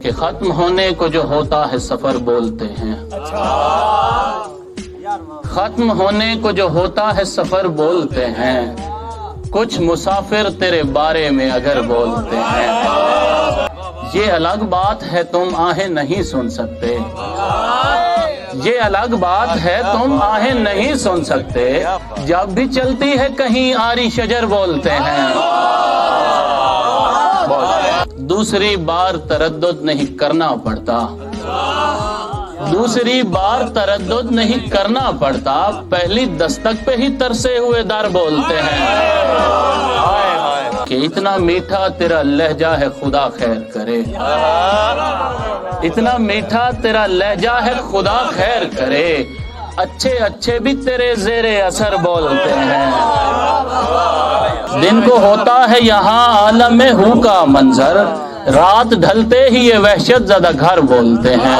کہ ختم ہونے کو جو ہوتا ہے سفر بولتے ہیں، ختم ہونے کو جو ہوتا ہے سفر بولتے ہیں، کچھ مسافر تیرے بارے میں اگر بولتے ہیں، یہ الگ بات ہے تم آہیں نہیں سن سکتے، یہ الگ بات ہے تم آہیں نہیں سن سکتے، جب بھی چلتی ہے کہیں آری شجر بولتے ہیں۔ دوسری بار تردد نہیں کرنا پڑتا، دوسری بار تردد نہیں کرنا پڑتا، پہلی دستک پہ ہی ترسے ہوئے در بولتے ہیں کہ اتنا میٹھا تیرا لہجہ ہے خدا خیر کرے، اتنا میٹھا تیرا لہجہ ہے خدا خیر کرے، اچھے اچھے بھی تیرے زیر اثر بولتے ہیں۔ دن کو ہوتا ہے یہاں عالم ہو کا منظر، رات ڈھلتے ہی یہ وحشت زدہ گھر بولتے ہیں۔